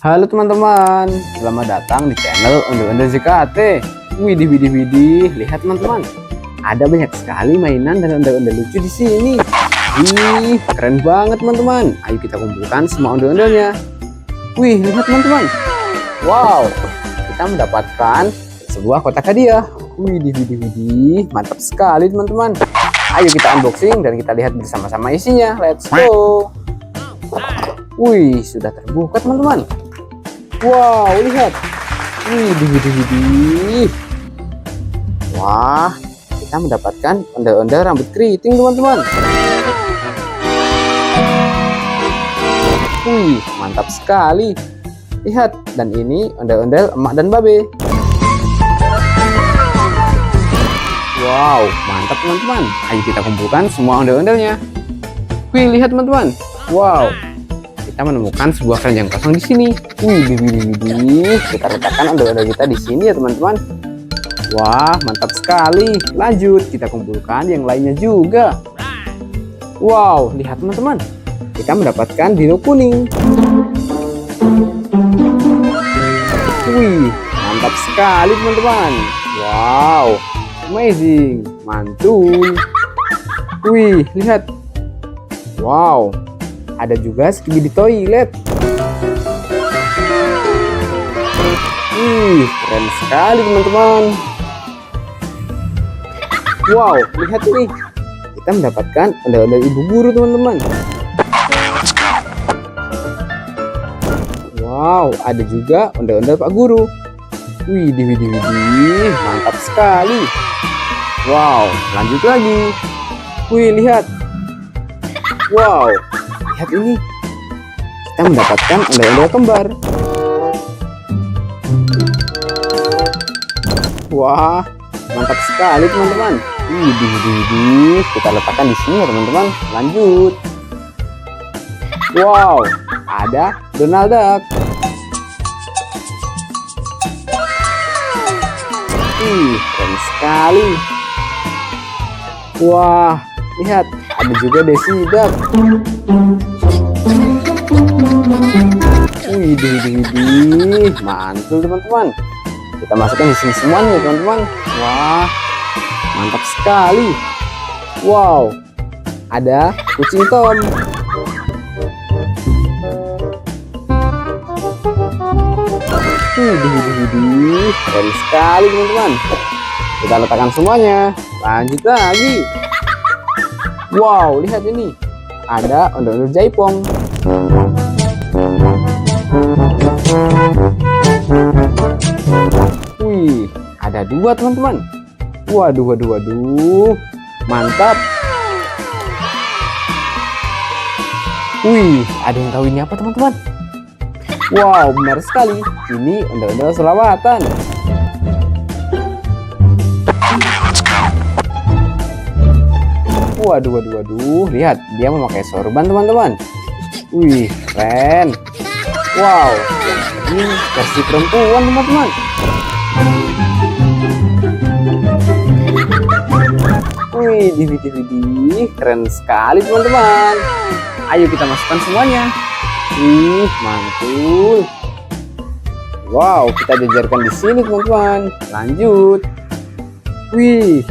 Halo teman-teman, selamat datang di channel Ondel-Ondel JKT. Widih, lihat teman-teman, ada banyak sekali mainan dan ondel-ondel lucu di sini. Wih, keren banget teman-teman. Ayo kita kumpulkan semua ondel-ondelnya. Wih, lihat teman-teman. Wow, kita mendapatkan sebuah kotak hadiah. Widih, mantap sekali teman-teman. Ayo kita unboxing dan kita lihat bersama-sama isinya. Let's go. Wih, sudah terbuka teman-teman. Wow, lihat. Widih. Wah, kita mendapatkan ondel-ondel rambut keriting teman-teman. Wih, mantap sekali. Lihat, dan ini ondel-ondel emak dan babe. Wow, mantap teman-teman. Ayo kita kumpulkan semua ondel-ondelnya. Wih, lihat teman-teman. Wow, kita menemukan sebuah keranjang kosong di sini. Widih. Kita letakkan ondel-ondel kita di sini ya teman-teman. Wah, mantap sekali. Lanjut, kita kumpulkan yang lainnya juga. Wow, lihat teman-teman. Kita mendapatkan dino kuning. Wih, mantap sekali teman-teman. Wow, amazing, mantul. Wih, lihat. Wow, ada juga Skibidi toilet. Wih, keren sekali teman-teman. Wow, lihat ini. Kita mendapatkan ondel-ondel ibu guru teman-teman. Wow, ada juga ondel-ondel pak guru. Widih, mantap sekali. Wow, lanjut lagi. Wih, lihat. Wow, lihat ini. Kita mendapatkan ondel-ondel kembar. Wah, mantap sekali teman-teman. Widih. Kita letakkan di sini ya teman-teman. Lanjut. Wow, ada Donald Duck. Keren sekali. Wah, lihat, ada juga Daisy Duck. Widih, mantul teman-teman. Kita masukkan di sini semuanya teman-teman. Wah, mantap sekali. Wow, ada kucing Tom. Widih, keren sekali teman-teman. Kita letakkan semuanya. Lanjut lagi. Wow, lihat ini. Ada ondel-ondel Jaipong. Wih, ada dua teman-teman. Waduh. Mantap. Wih, ada yang tahu ini apa teman-teman? Wow, benar sekali. Ini ondel-ondel selawatan. Waduh. Lihat, dia memakai sorban teman-teman. Wih, keren. Wow, ini versi perempuan teman-teman. Widih, keren sekali teman-teman. Ayo kita masukkan semuanya. Wih, mantul. Wow, kita jajarkan di sini teman-teman. Lanjut. Wih,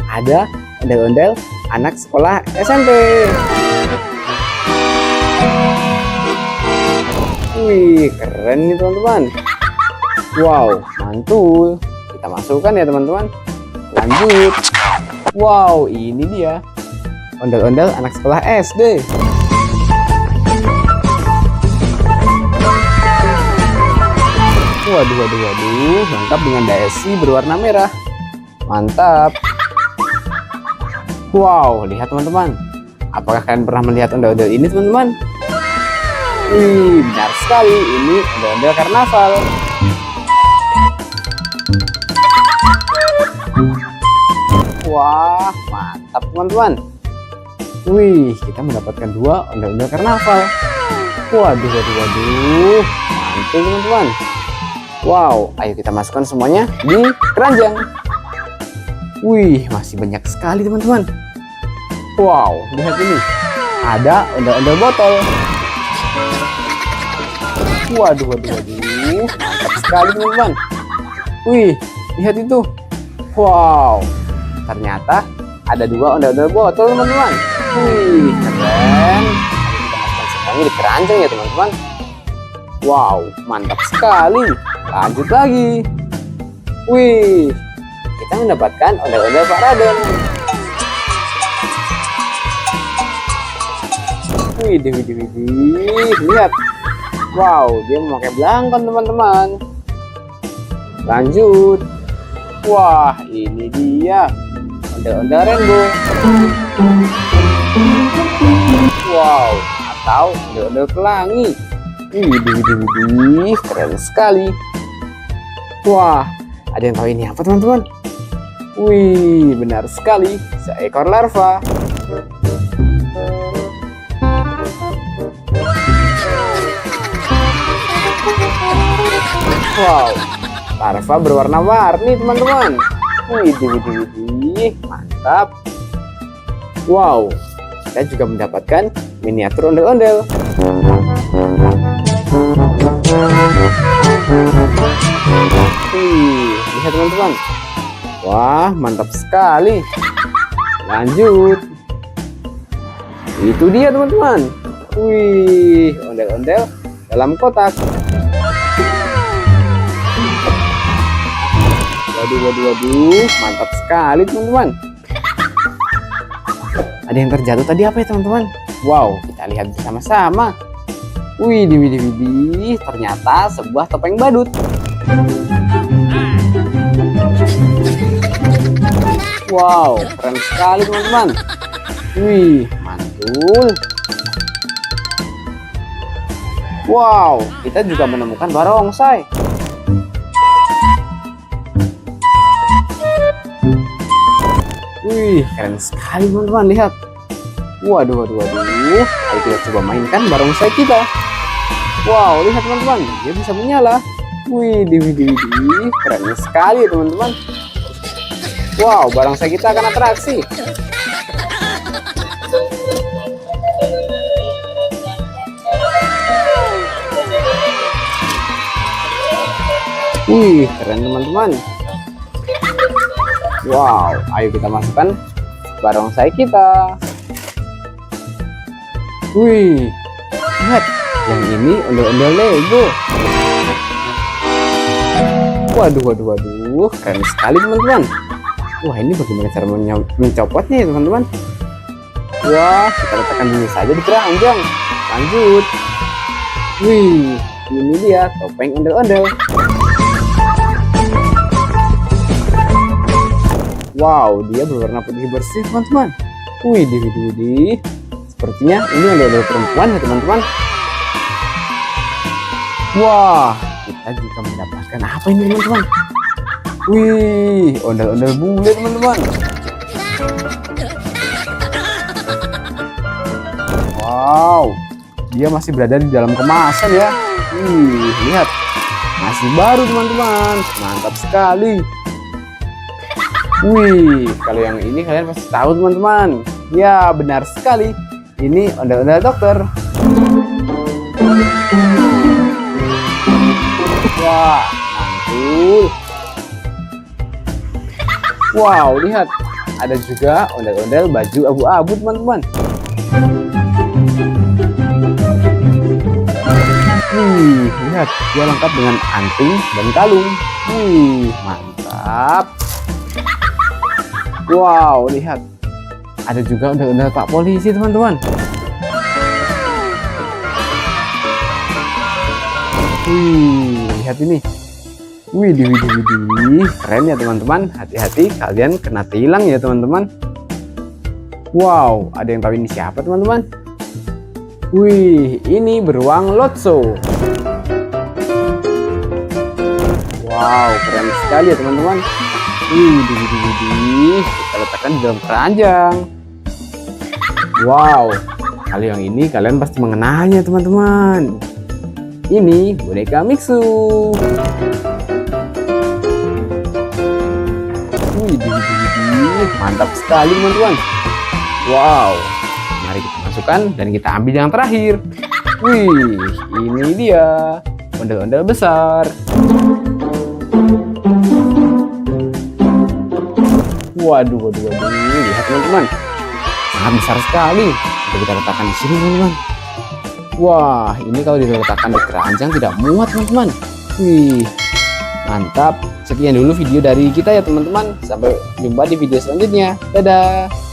ada ondel-ondel anak sekolah SMP. Wih, keren nih teman-teman. Wow, mantul. Kita masukkan ya teman-teman. Lanjut. Wow, ini dia ondel-ondel anak sekolah SD. Waduh, lengkap dengan dasi berwarna merah. Mantap. Wow, lihat teman-teman. Apakah kalian pernah melihat ondel-ondel ini teman-teman? Wih, benar sekali. Ini ondel-ondel karnaval. Wah, mantap teman-teman. Wih, kita mendapatkan dua ondel-ondel karnaval. Waduh. Mantul teman-teman. Wow, ayo kita masukkan semuanya di keranjang. Wih, masih banyak sekali teman-teman. Wow, lihat ini. Ada ondel-ondel botol. Waduh, waduh, waduh. Mantap sekali teman-teman. Wih, lihat itu. Wow, ternyata ada 2 ondel-ondel botol teman-teman. Wih, keren. Kita masukkan semuanya di keranjang ya teman-teman. Wow, mantap sekali. Lanjut lagi. Wih, kita mendapatkan ondel-ondel Pak Raden. Wih, lihat. Wow, dia memakai belangkon teman-teman. Lanjut. Wah, ini dia ondel-ondel rainbow. Wow, atau ondel-ondel pelangi. Wih, keren sekali. Wah, ada yang tahu ini apa teman-teman? Wih, benar sekali, seekor larva. Wow, larva berwarna-warni teman-teman. Wih, mantap. Wow, kita juga mendapatkan miniatur ondel-ondel. Lihat teman-teman. Wah, mantap sekali. Lanjut. Itu dia teman-teman. Wih, ondel-ondel dalam kotak. Waduh, mantap sekali teman-teman. Ada yang terjatuh tadi apa ya teman-teman? Wow, kita lihat bersama-sama. Wih, ternyata sebuah topeng badut. Wow, keren sekali teman-teman. Wih, mantul. Wow, kita juga menemukan barongsai. Wih, keren sekali teman-teman, lihat. Waduh. Ayo kita coba mainkan barongsai kita. Wow, lihat teman-teman, dia bisa menyala. Wih, keren sekali ya teman-teman. Wow, barongsai kita akan atraksi. Wih, keren teman-teman. Wow, ayo kita masukkan barongsai kita. Wih, lihat, yang ini ondel-ondel Lego. Waduh, keren sekali teman-teman. Wah, ini bagaimana cara mencopotnya ya teman-teman? Wah, kita letakkan dulu saja di keranjang. Lanjut. Wih, ini dia topeng ondel-ondel. Wow, dia berwarna putih bersih teman-teman. Wih, sepertinya ini ondel-ondel perempuan ya teman-teman. Wah, kita juga mendapatkan apa ini teman-teman? Wih, ondel-ondel bule teman-teman. Wow, dia masih berada di dalam kemasan ya. Wih, lihat, masih baru teman-teman. Mantap sekali. Wih, kalau yang ini kalian pasti tahu teman-teman. Ya, benar sekali. Ini ondel-ondel dokter. Wah, mantul. Wow, lihat. Ada juga ondel-ondel baju abu-abu teman-teman. Wih, lihat. Dia lengkap dengan anting dan kalung. Wih, mantap. Wow, lihat. Ada juga ondel-ondel Pak Polisi, teman-teman. Wih, lihat ini. Wih, keren ya teman-teman. Hati-hati kalian kena tilang ya teman-teman. Wow, ada yang tahu ini siapa teman-teman? Wih, ini beruang Lotso. Wow, keren sekali ya teman-teman. Wih, kita letakkan di dalam keranjang. Wow, kali yang ini kalian pasti mengenalnya teman-teman. Ini boneka Mixu. Wih, mantap sekali teman-teman. Wow, mari kita masukkan dan kita ambil yang terakhir. Wih, ini dia ondel-ondel besar. Waduh, lihat teman-teman, sangat besar sekali. Coba kita letakkan di sini teman-teman. Wah, ini kalau diletakkan di keranjang tidak muat teman-teman. Wih, mantap. Sekian dulu video dari kita ya teman-teman. Sampai jumpa di video selanjutnya. Dadah.